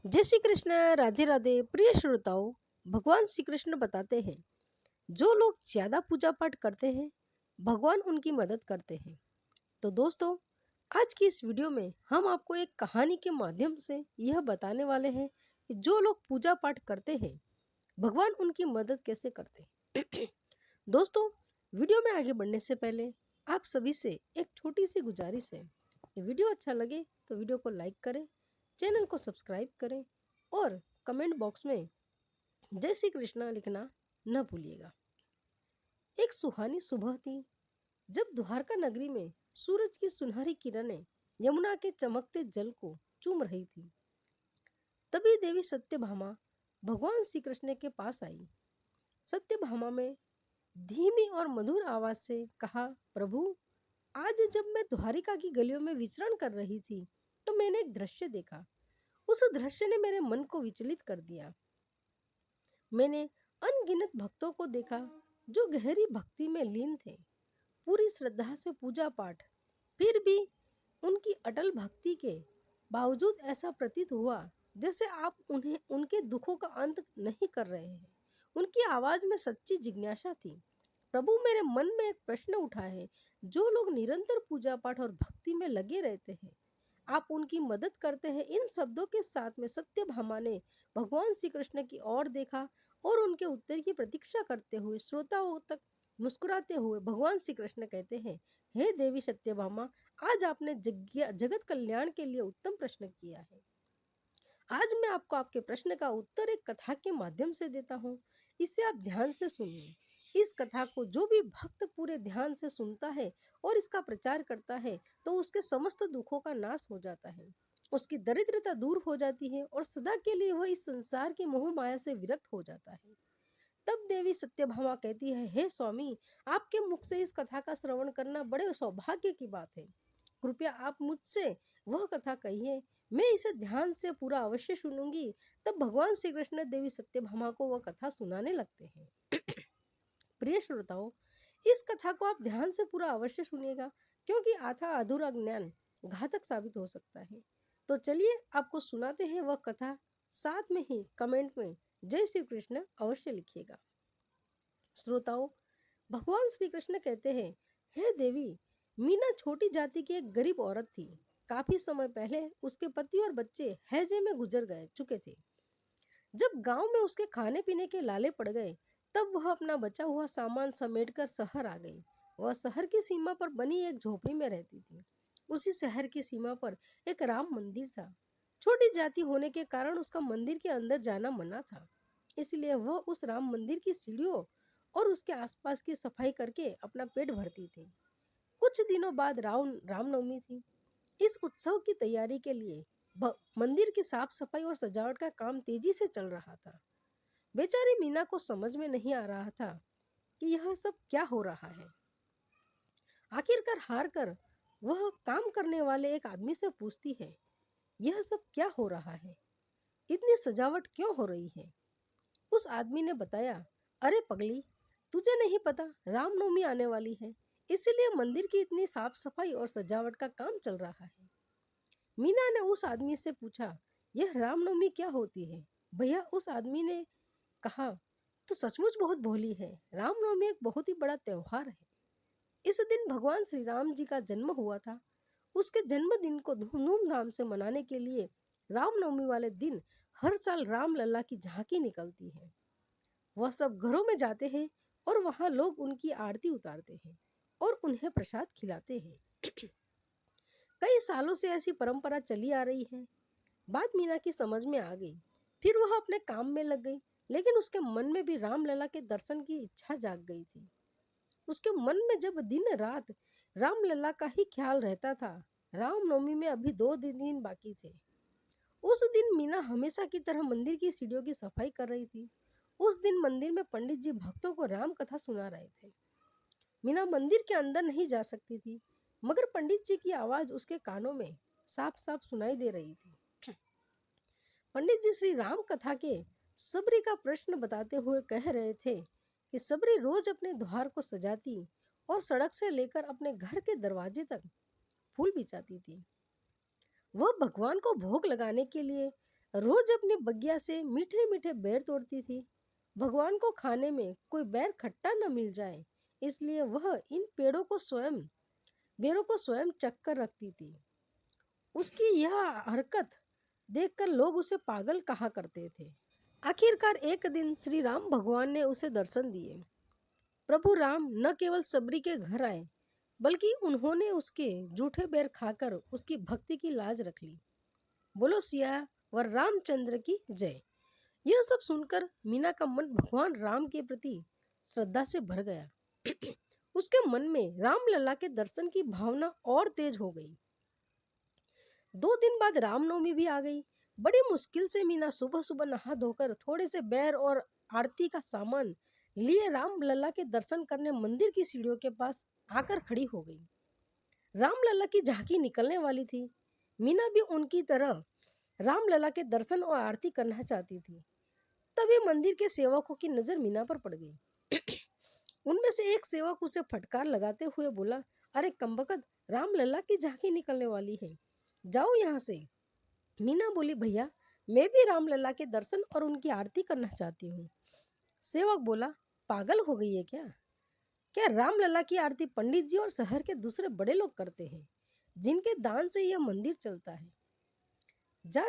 जय श्री कृष्ण। राधे राधे। प्रिय श्रोताओं, भगवान श्री कृष्ण बताते हैं, जो लोग ज्यादा पूजा पाठ करते हैं भगवान उनकी मदद करते हैं। तो दोस्तों, आज की इस वीडियो में हम आपको एक कहानी के माध्यम से यह बताने वाले हैं कि जो लोग पूजा पाठ करते हैं भगवान उनकी मदद कैसे करते हैं। दोस्तों, वीडियो में आगे बढ़ने से पहले आप सभी से एक छोटी सी गुजारिश है, वीडियो अच्छा लगे तो वीडियो को लाइक करें, चैनल को सब्सक्राइब करें और कमेंट बॉक्स में जय श्री कृष्णा लिखना न भूलिएगा। एक सुहानी सुबह थी जब द्वारका नगरी में सूरज की सुनहरी किरणें यमुना के चमकते जल को चूम रही थी। तभी देवी सत्यभामा भगवान श्री कृष्ण के पास आई। सत्यभामा में धीमी और मधुर आवाज से कहा, प्रभु, आज जब मैं द्वारिका की गलियों में विचरण कर रही थी तो मैंने एक दृश्य देखा। उस दृश्य ने मेरे मन को विचलित कर दिया। मैंने अनगिनत भक्तों को देखा जो गहरी भक्ति में लीन थे, पूरी श्रद्धा से पूजा पाठ। फिर भी उनकी अटल भक्ति के बावजूद ऐसा प्रतीत हुआ जैसे आप उन्हें उनके दुखों का अंत नहीं कर रहे हैं। उनकी आवाज में सच्ची जिज्ञासा थी। प्रभु, मेरे मन में एक प्रश्न उठा है। जो लोग निरंतर पूजा पाठ और भक्ति में लगे रहते हैं, आप उनकी मदद करते हैं। इन शब्दों के साथ में सत्यभामा ने भगवान श्री कृष्ण की ओर देखा और उनके उत्तर की प्रतीक्षा करते हुए श्रोताओं तक मुस्कुराते हुए भगवान श्री कृष्ण कहते हैं, हे देवी सत्यभामा, आज आपने जगत कल्याण के लिए उत्तम प्रश्न किया है। आज मैं आपको आपके प्रश्न का उत्तर एक कथा के माध्यम से देता हूँ। इसे आप ध्यान से सुनिए। इस कथा को जो भी भक्त पूरे ध्यान से सुनता है और इसका प्रचार करता है तो उसके समस्त दुखों का नाश हो जाता है, उसकी दरिद्रता दूर हो जाती है और सदा के लिए वह इस संसार की मोह माया से विरक्त हो जाता है। तब देवी सत्यभामा कहती है, हे स्वामी, आपके मुख से इस कथा का श्रवण करना बड़े सौभाग्य की बात है। कृपया आप मुझसे वह कथा कहिए, मैं इसे ध्यान से पूरा अवश्य सुनूंगी। तब भगवान श्री कृष्ण देवी सत्यभामा को वह कथा सुनाने लगते हैं। प्रिय श्रोताओं, इस कथा को आप ध्यान से पूरा अवश्य सुनिएगा, क्योंकि आधा अधूरा ज्ञान घातक साबित हो सकता है। तो चलिए आपको सुनाते हैं वह कथा। साथ में ही कमेंट में जय श्री कृष्ण अवश्य लिखिएगा। श्रोताओं, भगवान श्री कृष्ण कहते हैं, हे देवी, मीना छोटी जाति की एक गरीब औरत थी। काफी समय पहले उसके पति और बच्चे हैजे में गुजर गए चुके थे। जब गांव में उसके खाने पीने के लाले पड़ गए, तब वह अपना बचा हुआ सामान समेटकर शहर आ गई। वह शहर की सीमा पर बनी एक झोपड़ी में रहती थी। उसी शहर की सीमा पर एक राम मंदिर था। छोटी जाति होने के कारण उसका मंदिर के अंदर जाना मना था। इसलिए वह उस राम मंदिर की सीढ़ियों और उसके आसपास की सफाई करके अपना पेट भरती थी। कुछ दिनों बाद रामनवमी थी। इस उत्सव की तैयारी के लिए मंदिर की साफ सफाई और सजावट का काम तेजी से चल रहा था। बेचारी मीना को समझ में नहीं आ रहा था कि यह सब क्या हो रहा है। आखिरकार हार कर वह काम करने वाले एक आदमी से पूछती है, यह सब क्या हो रहा है? इतनी सजावट क्यों हो रही है? उस आदमी ने बताया, अरे पगली, तुझे नहीं पता रामनवमी आने वाली है, इसीलिए मंदिर की इतनी साफ सफाई और सजावट का काम चल रहा है। मीना ने उस आदमी से पूछा, यह रामनवमी क्या होती है? भैया, उस आदमी ने कहा, तो सचमुच बहुत भोली है। रामनवमी एक बहुत ही बड़ा त्योहार है। इस दिन भगवान श्री राम जी का जन्म हुआ था। उसके जन्मदिन को धूमधाम से मनाने के लिए रामनवमी वाले दिन हर साल रामलला की झांकी निकलती है। वह सब घरों में जाते हैं और वहां लोग उनकी आरती उतारते हैं और उन्हें प्रसाद खिलाते हैं। कई सालों से ऐसी परंपरा चली आ रही है। बात मीना की समझ में आ गई। फिर वह अपने काम में लग गई, लेकिन उसके मन में भी रामलला के दर्शन की इच्छा जाग गई थी। उसके मन में जब दिन रात रामलला का ही ख्याल रहता था। रामनवमी में अभी 2 दिन बाकी थे। उस दिन मीना हमेशा की तरह मंदिर की सीढ़ियों की सफाई कर रही थी। उस दिन मंदिर में पंडित जी भक्तों को राम कथा सुना रहे थे। मीना मंदिर के अंदर नहीं जा सकती थी, मगर पंडित जी की आवाज उसके कानों में साफ साफ सुनाई दे रही थी। पंडित जी श्री राम कथा के सबरी का प्रश्न बताते हुए कह रहे थे कि सबरी रोज अपने द्वार को सजाती और सड़क से लेकर अपने घर के दरवाजे तक फूल बिछाती थी। वह भगवान को भोग लगाने के लिए रोज अपनी बगिया से मीठे मीठे बेर तोड़ती थी। भगवान को खाने में कोई बेर खट्टा न मिल जाए, इसलिए वह इन बेरों को स्वयं चख कर रखती थी। उसकी यह हरकत देखकर लोग उसे पागल कहा करते थे। आखिरकार एक दिन श्री राम भगवान ने उसे दर्शन दिए। प्रभु राम न केवल सबरी के घर आए, बल्कि उन्होंने उसके जूठे बेर खाकर उसकी भक्ति की लाज रख ली। बोलो सियावर रामचंद्र की जय। यह सब सुनकर मीना का मन भगवान राम के प्रति श्रद्धा से भर गया। उसके मन में रामलला के दर्शन की भावना और तेज हो गई। 2 दिन बाद रामनवमी भी आ गई। बड़ी मुश्किल से मीना सुबह सुबह नहा धोकर थोड़े से बेर और आरती का सामान लिए रामलला के दर्शन करने मंदिर की सीढ़ियों के पास आकर खड़ी हो गई। रामलला की झांकी निकलने वाली थी। मीना भी उनकी तरह रामलला के दर्शन और आरती करना चाहती थी। तभी मंदिर के सेवकों की नजर मीना पर पड़ गई। उनमें से एक सेवक उसे फटकार लगाते हुए बोला, अरे कमबख्त, रामलला की झांकी निकलने वाली है, जाओ यहाँ से। मीना बोली, भैया मैं भी रामलला के दर्शन और उनकी आरती करना चाहती हूँ। सेवक बोला, पागल हो गई है क्या? क्या रामलला की आरती पंडित जी और शहर के दूसरे बड़े लोग करते हैं, जिनके दान से यह मंदिर चलता है।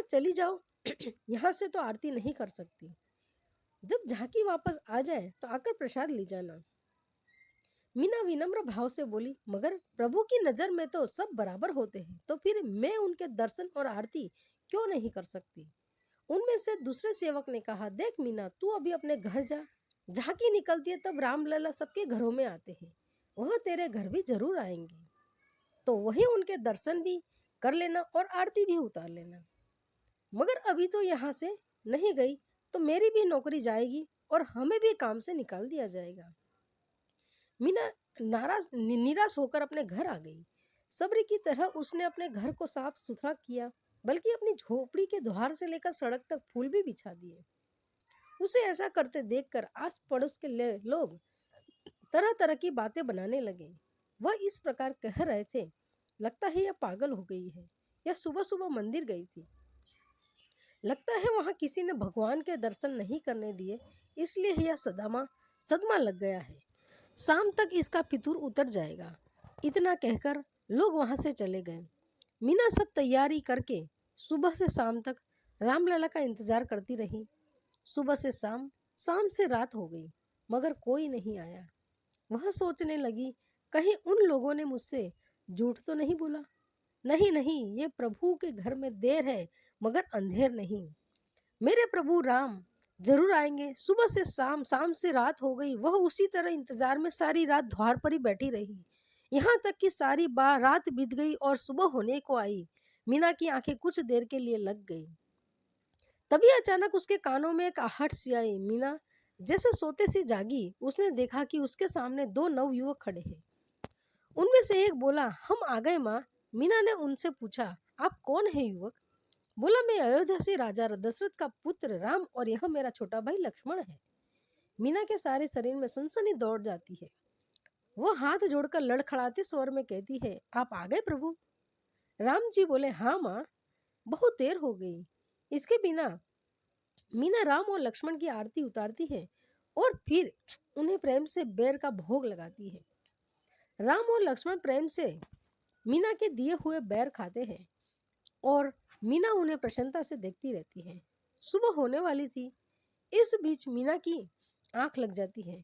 चली जाओ, यहाँ से तो आरती नहीं कर सकती। जब झांकी वापस आ जाए तो आकर प्रसाद ले जाना। मीना विनम्र भाव से बोली, मगर प्रभु की नजर में तो सब बराबर होते हैं, तो फिर मैं उनके दर्शन और आरती क्यों नहीं कर सकती? उनमें से दूसरे सेवक ने कहा, देख मीना, तू अभी अपने घर जा। झांकी निकलती है तब रामलला सबके घरों में आते हैं, वह तेरे घर भी जरूर आएंगे, तो वही उनके दर्शन भी कर लेना और आरती भी उतार लेना। मगर अभी तो यहाँ से नहीं गई तो मेरी भी नौकरी जाएगी और हमें भी काम से निकाल दिया जाएगा। मीना निराश होकर अपने घर आ गई। सबरी की तरह उसने अपने घर को साफ सुथरा किया, बल्कि अपनी झोपड़ी के द्वार से लेकर सड़क तक फूल भी बिछा दिए। उसे ऐसा करते देखकर आस पड़ोस के लोग तरह तरह की बातें बनाने लगे। वह इस प्रकार कह रहे थे, लगता है यह पागल हो गई है, यह सुबह सुबह मंदिर गई थी, लगता है वहां किसी ने भगवान के दर्शन नहीं करने दिए, इसलिए यह सदमा लग गया है, शाम तक इसका फितूर उतर जाएगा। इतना कहकर लोग वहां से चले गए। मीना सब तैयारी करके सुबह से शाम तक रामलला का इंतजार करती रही। सुबह से शाम, शाम से रात हो गई, मगर कोई नहीं आया। वह सोचने लगी, कहीं उन लोगों ने मुझसे झूठ तो नहीं बोला। नहीं नहीं, ये प्रभु के घर में देर है मगर अंधेर नहीं। मेरे प्रभु राम जरूर आएंगे। सुबह से शाम, शाम से रात हो गई। वह उसी तरह इंतजार में सारी रात द्वार पर ही बैठी रही, यहाँ तक कि सारी रात बीत गई और सुबह होने को आई। मीना की आंखें कुछ देर के लिए लग गई। तभी अचानक उसके कानों में एक आहट सी आई। मीना जैसे सोते सी जागी। उसने देखा कि उसके सामने 2 नवयुवक खड़े हैं। उनमें से एक बोला, हम आ गए माँ। मीना ने उनसे पूछा, आप कौन है युवक? बोला, मैं अयोध्या से राजा दशरथ का पुत्र राम और यह मेरा छोटा भाई लक्ष्मण है। मीना के सारे शरीर में सनसनी दौड़ जाती है। वह हाथ जोड़कर लड़खड़ाते स्वर में कहती है, आप आ गए प्रभु? राम जी बोले, हाँ माँ, बहुत देर हो गई। इसके बिना मीना राम और लक्ष्मण की आरती उतारती है और फिर उन्हें प्रेम से बेर का भोग लगाती है। राम और लक्ष्मण प्रेम से मीना के दिए हुए बेर खाते हैं और मीना उन्हें प्रसन्नता से देखती रहती है। सुबह होने वाली थी। इस बीच मीना की आंख लग जाती है।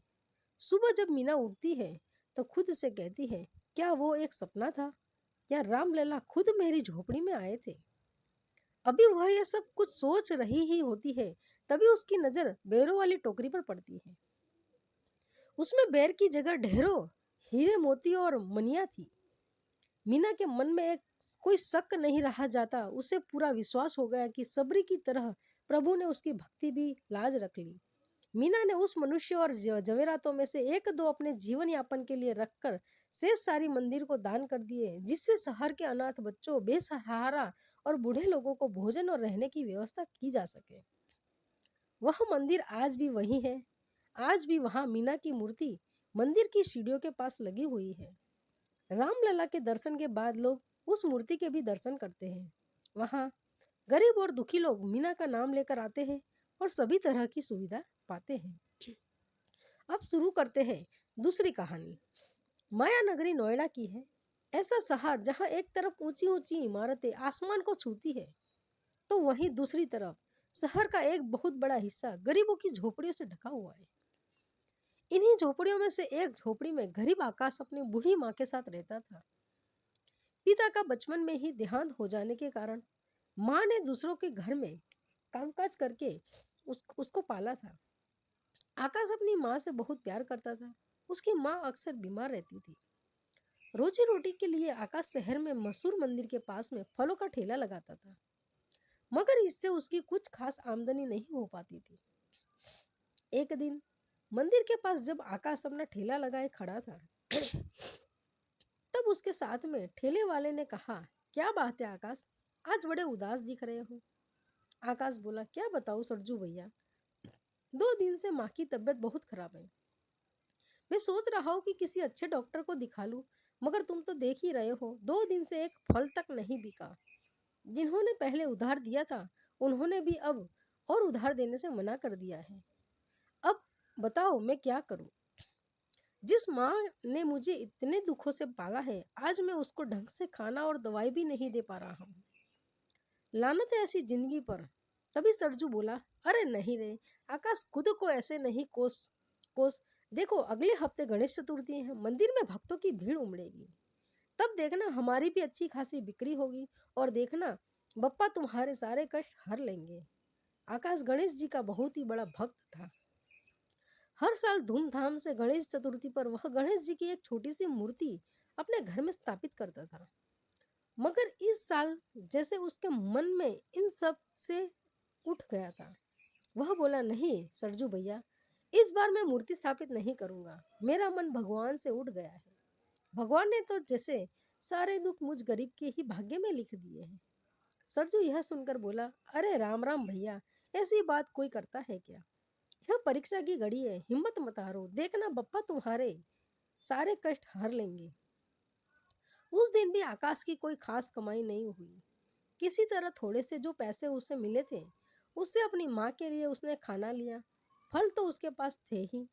सुबह जब मीना उठती है तो खुद से कहती है, क्या वो एक सपना था या रामलला खुद मेरी झोपड़ी में आए थे? अभी वह यह सब कुछ सोच रही ही होती है, तभी उसकी नजर बेरों वाली टोकरी पर पड़ती है। उसमें बेर की जगह ढेरों हीरे मोती और मनिया थी। मीना के मन में कोई शक नहीं रहा जाता। उसे पूरा विश्वास हो गया कि सबरी की तरह प्रभु ने उसकी भक्ति भी लाज रख ली। मीना ने उस मनुष्य और जवेरातों में से 1-2 अपने जीवन यापन के लिए रखकर शेष सारी मंदिर को दान कर दिए, जिससे शहर के अनाथ बच्चों, बेसहारा और बूढ़े लोगों को भोजन और रहने की व्यवस्था की जा सके। वह मंदिर आज भी वही है। आज भी वहां मीना की मूर्ति मंदिर की सीढ़ियों के पास लगी हुई है। रामलला के दर्शन के बाद लोग उस मूर्ति के भी दर्शन करते हैं। वहां गरीब और दुखी लोग मीना का नाम लेकर आते हैं और सभी तरह की सुविधा पाते हैं। अब शुरू करते हैं दूसरी कहानी। माया नगरी नोएडा की है। ऐसा शहर जहां एक तरफ ऊंची ऊंची इमारतें आसमान को छूती है, तो वहीं दूसरी तरफ शहर का एक बहुत बड़ा हिस्सा गरीबों की झोपड़ियों से ढका हुआ है। इन्हीं झोपड़ियों में से एक झोपड़ी में गरीब आकाश अपनी बूढ़ी माँ के साथ रहता था। पिता का बचपन में ही देहांत हो जाने के कारण माँ ने दूसरों के घर में कामकाज करके उसको पाला था। आकाश अपनी माँ से बहुत प्यार करता था। उसकी माँ अक्सर बीमार रहती थी। रोजी रोटी के लिए आकाश शहर में मशहूर मंदिर के पास में फलों का ठेला लगाता था, मगर इससे उसकी कुछ खास आमदनी नहीं हो पाती थी। एक दिन मंदिर के पास जब आकाश अपना ठेला लगाए खड़ा था, तब उसके साथ में ठेले वाले ने कहा, क्या बात है आकाश, आज बड़े उदास दिख रहे हो। आकाश बोला, क्या बताऊं सरजू भैया, 2 दिन से माँ की तबीयत बहुत खराब है। मैं सोच रहा हूँ कि किसी अच्छे डॉक्टर को दिखा लूं, मगर तुम तो देख ही रहे हो, 2 दिन से एक फल तक नहीं बिका। जिन्होंने पहले उधार दिया था, उन्होंने भी अब और उधार देने से मना कर दिया है। अब बताओ मैं क्या करूं। जिस माँ ने मुझे इतने दुखों से पाला है, आज मैं उसको ढंग से खाना और दवाई भी नहीं दे पा रहा हूँ। लानत है ऐसी जिंदगी पर। तभी सरजू बोला, अरे नहीं रे आकाश, खुद को ऐसे नहीं कोस कोस। देखो अगले हफ्ते गणेश चतुर्थी है, मंदिर में भक्तों की भीड़ उमड़ेगी। तब देखना हमारी भी अच्छी खासी बिक्री होगी, और देखना बप्पा तुम्हारे सारे कष्ट हर लेंगे। आकाश गणेश जी का बहुत ही बड़ा भक्त था। हर साल धूमधाम से गणेश चतुर्थी पर वह गणेश जी की एक छोटी सी मूर्ति अपने घर में स्थापित करता था। मगर इस साल जैसे उसके मन में इन सब से उठ गया था। वह बोला, नहीं सरजू भैया, इस बार मैं मूर्ति स्थापित नहीं करूंगा। मेरा मन भगवान से उठ गया है। भगवान ने तो जैसे सारे दुख मुझ गरीब के ही भाग्य में लिख दिए हैं। सरजू यह सुनकर बोला, अरे राम राम भैया, ऐसी बात कोई करता है क्या। यह परीक्षा की घड़ी है, हिम्मत मत हारो, देखना बप्पा तुम्हारे सारे कष्ट हर लेंगे। उस दिन भी आकाश की कोई खास कमाई नहीं हुई। किसी तरह थोड़े से जो पैसे उसे मिले थे, उससे अपनी माँ के लिए उसने खाना लिया। फल तो उसके पास थे ही,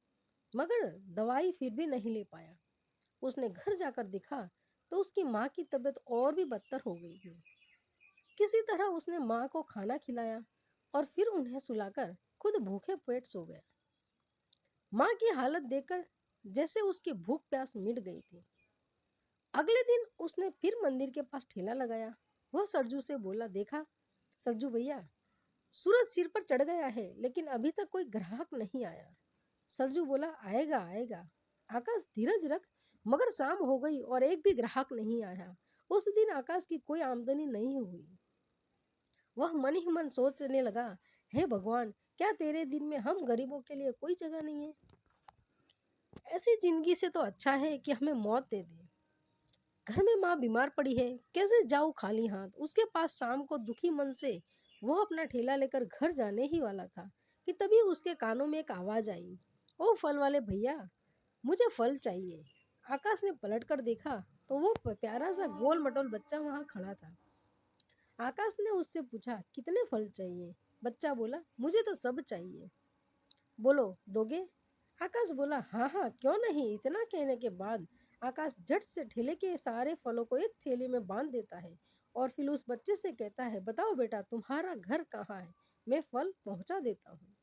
मगर दवाई फिर भी नहीं ले पाया। उसने घर जाकर देखा तो उसकी माँ की तबीयत और भी बदतर हो गई थी। किसी तरह उसने माँ को खाना खिलाया और फिर उन्हें सुलाकर खुद भूखे पेट सो गया। माँ की हालत देखकर जैसे उसकी भूख प्यास मिट गई थी। अगले दिन उसने फिर मंदिर के पास ठेला लगाया। वह सरजू से बोला, देखा सरजू भैया, सूरज सिर पर चढ़ गया है, लेकिन अभी तक कोई ग्राहक नहीं आया। सरजू बोला, आएगा आएगा। आकाश धीरज रख। मगर शाम हो गई और एक भी ग्राहक नहीं आया। उस दिन आकाश की कोई आमदनी नहीं हुई। वह मन ही मन सोचने लगा, हे भगवान, क्या तेरे दिन में हम गरीबों के लिए कोई जगह नहीं है। ऐसी जिंदगी से तो अच्छा है कि हमें मौत दे दे। घर में माँ बीमार पड़ी है, कैसे जाऊँ खाली हाथ उसके पास। शाम को दुखी मन से वह अपना ठेला लेकर घर जाने ही वाला था कि तभी उसके कानों में एक आवाज आई, ओ फल वाले भैया, मुझे फल चाहिए। आकाश ने पलट कर देखा तो वो प्यारा सा गोल मटोल बच्चा वहां खड़ा था। आकाश ने उससे पूछा, कितने फल चाहिए। बच्चा बोला, मुझे तो सब चाहिए। बोलो दोगे। आकाश बोला, हाँ हाँ क्यों नहीं। इतना कहने के बाद आकाश झट से ठेले के सारे फलों को एक थैली में बांध देता है और फिर उस बच्चे से कहता है, बताओ बेटा तुम्हारा घर कहाँ है, मैं फल पहुंचा देता हूँ।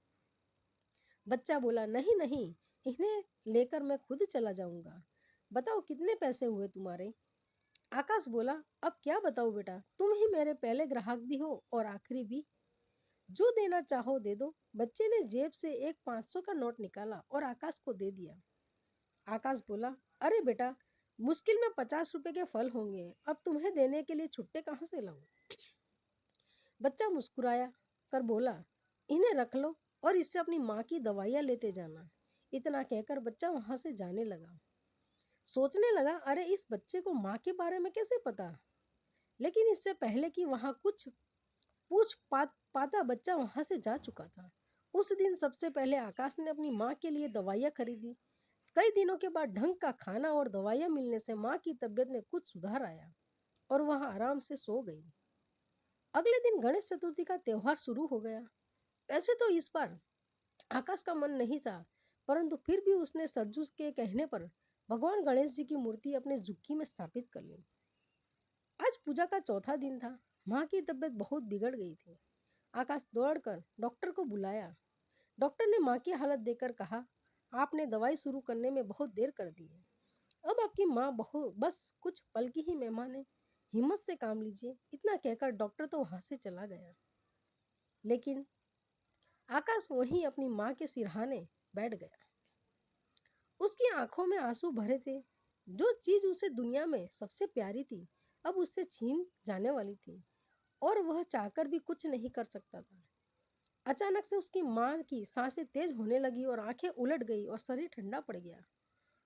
बच्चा बोला, नहीं नहीं, इन्हें लेकर मैं खुद चला जाऊंगा। बताओ कितने पैसे हुए तुम्हारे। आकाश बोला, अब क्या बताओ बेटा, तुम ही मेरे पहले ग्राहक भी हो और आखिरी भी। जो देना चाहो दे दो। बच्चे ने जेब से एक 500 का नोट निकाला और आकाश को दे दिया। आकाश बोला, अरे बेटा, मुश्किल में 50 रुपए के फल होंगे, अब तुम्हें देने के लिए छुट्टे कहाँ से लाऊं। बच्चा मुस्कुराया कर बोला, इन्हें रख लो और इससे अपनी माँ की दवाइयाँ लेते जाना। इतना कहकर बच्चा वहां से जाने लगा। सोचने लगा, अरे इस बच्चे को माँ के बारे में कैसे पता। लेकिन इससे पहले कि वहां कुछ पाता बच्चा वहां से जा चुका था। उस दिन सबसे पहले आकाश ने अपनी माँ के लिए दवाइयाँ खरीदी। कई दिनों के बाद ढंग का खाना और दवाइयाँ मिलने से माँ की तबीयत में कुछ सुधार आया और वह आराम से सो गई। अगले दिन गणेश चतुर्थी का त्योहार शुरू हो गया। वैसे तो इस बार आकाश का मन नहीं था, परंतु फिर भी उसने सरजू के कहने पर भगवान गणेश जी की मूर्ति अपने झुग्गी में स्थापित कर ली। आज पूजा का चौथा दिन था। माँ की तबीयत बहुत बिगड़ गई थी। आकाश दौड़कर डॉक्टर को बुलाया। डॉक्टर ने माँ की हालत देखकर कहा, आपने दवाई शुरू करने में बहुत देर कर दी है। अब आपकी माँ बहुत बस कुछ पल की ही मेहमान है, हिम्मत से काम लीजिए। इतना कहकर डॉक्टर तो वहां से चला गया। लेकिन आकाश वहीं अपनी माँ के सिरहाने बैठ गया। उसकी आंखों में आंसू भरे थे। जो चीज उसे दुनिया में सबसे प्यारी थी अब उससे छीन जाने वाली थी, और वह चाहकर भी कुछ नहीं कर सकता था। अचानक से उसकी माँ की सांसें तेज होने लगी और आंखें उलट गई और शरीर ठंडा पड़ गया।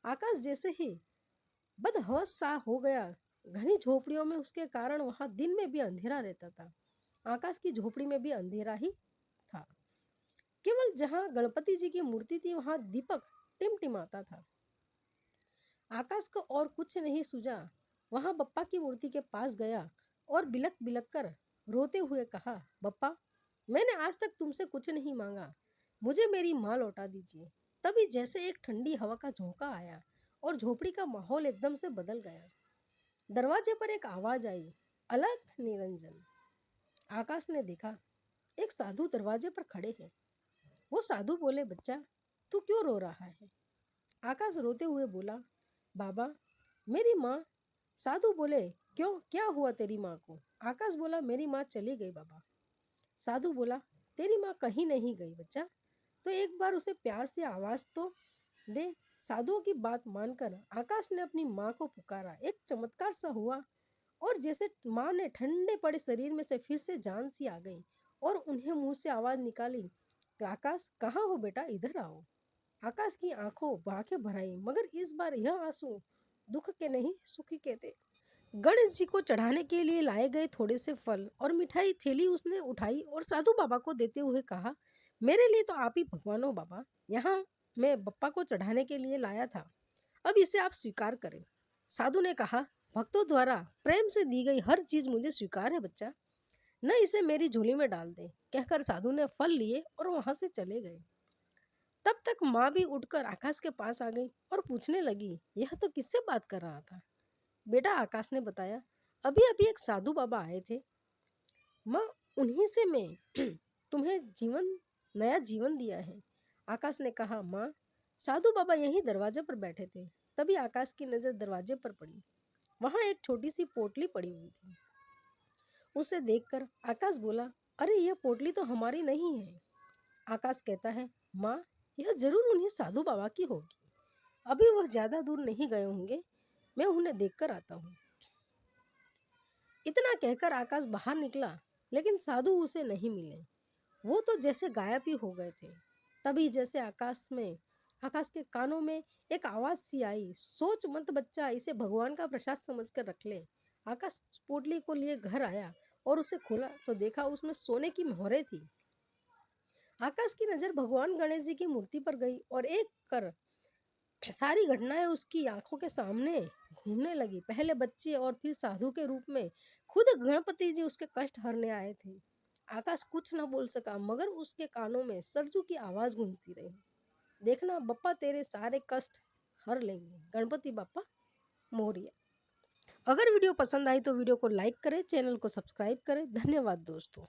आकाश जैसे ही बदहवस सा हो गया। घनी झोपड़ियों में उसके कारण वहां दिन में भी अंधेरा रहता था। आकाश की झोपड़ी में भी अंधेरा ही था। केवल जहां गणपति जी की मूर्ति थी वहां दीपक टिमटिमाता था। आकाश को और कुछ नहीं सूझा। वहां बप्पा की मूर्ति के पास गया और बिलक बिलक कर रोते हुए कहा, बप्पा, मैंने आज तक तुमसे कुछ नहीं मांगा, मुझे मेरी माँ लौटा दीजिए। तभी जैसे एक ठंडी हवा का झोंका आया और झोपड़ी का माहौल एकदम से बदल गया। दरवाजे पर एक आवाज आई, अलख निरंजन। आकाश ने देखा, एक साधु दरवाजे पर खड़े हैं। वो साधु बोले, बच्चा, तू क्यों रो रहा है? आकाश रोते हुए बोला, बाबा, मेरी माँ। साधु बोले, क्यों, क्या हुआ तेरी माँ को? आकाश बोला, मेरी माँ चली गई बाबा। साधु बोला, तेरी माँ कहीं नहीं गई बच्चा, तो एक बार उसे प्यार से आवाज तो दे। साधुओं की बात मानकर आकाश ने अपनी माँ को पुकारा। एक चमत्कार सा हुआ और जैसे माँ ने ठंडे पड़े शरीर में से फिर से जान सी आ गई और उन्हें मुंह से आवाज निकाली, आकाश, कहाँ हो बेटा, इधर आओ। आकाश की आंखों आंखें भर आई, मगर इस बार यह आंसू दुख के नहीं, सुखी के थे। गणेश जी को चढ़ाने के लिए लाए गए थोड़े से फल और मिठाई थैली उसने उठाई और साधु बाबा को देते हुए कहा, मेरे लिए तो आप ही भगवान हो बाबा। यहाँ मैं बप्पा को चढ़ाने के लिए लाया था, अब इसे आप स्वीकार करें। साधु ने कहा, भक्तों द्वारा प्रेम से दी गई हर चीज मुझे स्वीकार है बच्चा, न इसे मेरी झोली में डाल दे। कहकर साधु ने फल लिए और वहां से चले गए। तब तक माँ भी उठकर आकाश के पास आ गई और पूछने लगी, यह तो किससे बात कर रहा था? बेटा, आकाश ने बताया, अभी अभी एक साधु बाबा आए थे माँ, उन्हीं से मैं तुम्हें नया जीवन दिया है। आकाश ने कहा, माँ, साधु बाबा यहीं दरवाजे पर बैठे थे। तभी आकाश की नजर दरवाजे पर पड़ी। वहां एक छोटी सी पोटली पड़ी हुई थी। उसे देखकर आकाश बोला, अरे यह पोटली तो हमारी नहीं है। आकाश कहता है, माँ, यह जरूर उन्हीं साधु बाबा की होगी। अभी वह ज्यादा दूर नहीं गए होंगे, मैं उन्हें देखकर आता हूँ। इतना कहकर आकाश बाहर निकला, लेकिन साधु उसे नहीं मिले। वो तो जैसे गायब ही हो गए थे। तभी जैसे आकाश के कानों में एक आवाज सी आई, सोच मत बच्चा, इसे भगवान का प्रसाद समझकर रख ले। आकाश उस पोटली को लिए घर आया और उसे खोला तो देखा उसमें सोने की मोहरें थी। आकाश की नजर भगवान गणेश जी की मूर्ति पर गई और एक कर सारी घटनाएं उसकी आंखों के सामने घूमने लगी। पहले बच्चे और फिर साधु के रूप में खुद गणपति जी उसके कष्ट हरने आए थे। आकाश कुछ न बोल सका, मगर उसके कानों में सरजू की आवाज गूंजती रही, देखना बप्पा तेरे सारे कष्ट हर लेंगे, गणपति बप्पा मोरिया। अगर वीडियो पसंद आई तो वीडियो को लाइक करें, चैनल को सब्सक्राइब करें। धन्यवाद दोस्तों।